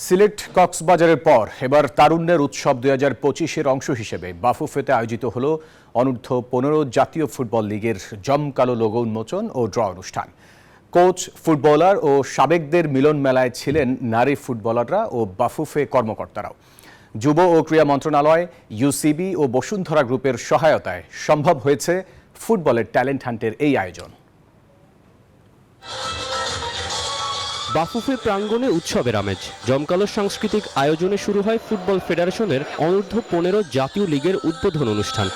সিলেট কক্সবাজারের পর এবার তারুণ্যের উৎসব 2025-এর অংশ হিসেবে বাফুফেতে আয়োজিত হল অনূর্ধ্ব 15 জাতীয় ফুটবল লিগের জমকালো লোগো উন্মোচন ও ড্র অনুষ্ঠান। কোচ, ফুটবলার ও সাবেকদের মিলন মেলায় ছিলেন নারী ফুটবলাররা ও বাফুফে কর্মকর্তারাও। যুব ও ক্রীড়া মন্ত্রণালয়, ইউসিবি ও বসুন্ধরা গ্রুপের সহায়তায় সম্ভব হয়েছে ফুটবলের ট্যালেন্ট হান্টের এই আয়োজন। বাফুফে প্রাঙ্গণে উৎসবের আমেজ। জমকালো সাংস্কৃতিক আয়োজনে শুরু হয় ফুটবল ফেডারেশনের অনূর্ধ্ব 15 জাতীয় লিগের উদ্বোধন অনুষ্ঠান।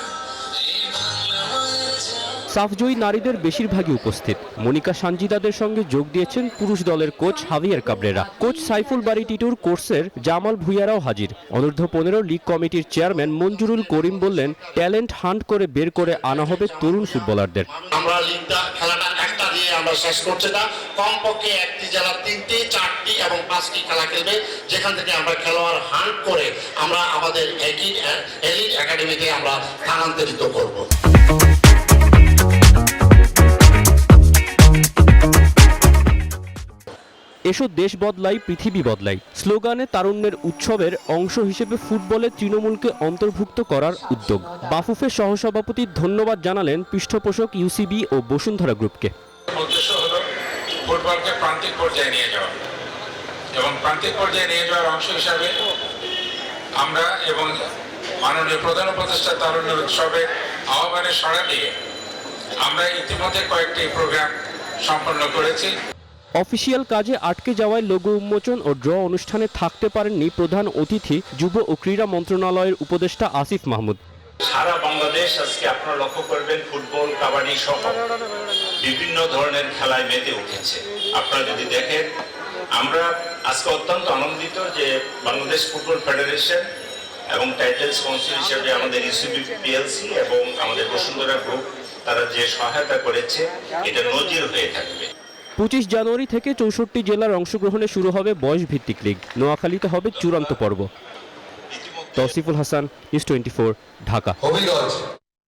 সাফজয়ী নারীদের বেশিরভাগই উপস্থিত। মনিকা সানজিদাদের সঙ্গে যোগ দিয়েছেন পুরুষ দলের coach Javier Cabrera. Coach Saiful Bari টিটুর কোর্সের জামাল ভুইয়ারাও হাজির। অনূর্ধ্ব 15 লিগ কমিটির চেয়ারম্যান মঞ্জুরুল করিম বললেন, ট্যালেন্ট হান্ট করে বের করে আনা হবে তরুণ ফুটবলারদের। আমরা লিগটা খেলাটা একটা দিয়ে আমরা শেষ করছি না, কমপক্ষে একটি জেলা 3টি, 4টি এবং 5টি খেলা খেলবে, যেখান থেকে আমরা খেলোয়াড় হান্ট করে আমরা আমাদের এলিট একাডেমিতে আমরা স্থানান্তরিত করব। এসো দেশ বদলাই, পৃথিবী বদলাই স্লোগানে তারুণ্যের উৎসবের অংশ হিসেবে ফুটবলে তৃণমূলকে অন্তর্ভুক্ত করার উদ্যোগ। বাফুফের সহসভাপতি ধন্যবাদ জানালেন পৃষ্ঠপোষক ইউসিবি ও বসুন্ধরা গ্রুপকে। উদ্দেশ্য হলো ফুটবলকে প্রান্তিক পর্যায়ে নিয়ে যাওয়া, এবং প্রান্তিক পর্যায়ে নিয়ে যাওয়ার অংশ হিসাবে আমরা এবং মাননীয় প্রধান উপদেষ্টা তারুণ্যের উৎসবের আহ্বানে সাড়া দিয়ে আমরা ইতিমধ্যে কয়েকটি প্রোগ্রাম সম্পন্ন করেছি। অফিসিয়াল কাজে আটকে যাওয়ায় লোগো উন্মোচন ও ড্র অনুষ্ঠানে থাকতে পারেননি প্রধান অতিথি যুব ও ক্রীড়া মন্ত্রণালয়ের উপদেষ্টা আসিফ মাহমুদ। সারা বাংলাদেশ আজকে আপনারা লক্ষ্য করবেন ফুটবল, কাবাডি সহ বিভিন্ন ধরনের খেলায় মেতে উঠেছে। আপনারা যদি দেখেন, আমরা আজকে অত্যন্ত আনন্দিত যে বাংলাদেশ ফুটবল ফেডারেশন এবং টাইটেল স্পন্সর হিসেবে আমাদের ইউসিবি পিএলসি এবং আমাদের বসুন্ধরা গ্রুপ তারা যে সহায়তা করেছে, এটা নজির হয়ে থাকবে। 25 জানুয়ারি থেকে 64 জেলার অংশগ্রহণে শুরু হবে বয়স ভিত্তিক লিগ। নোয়াখালীতে হবে চূড়ান্ত পর্ব। তৌসিফুল হাসান, নিউজ 24, ঢাকা।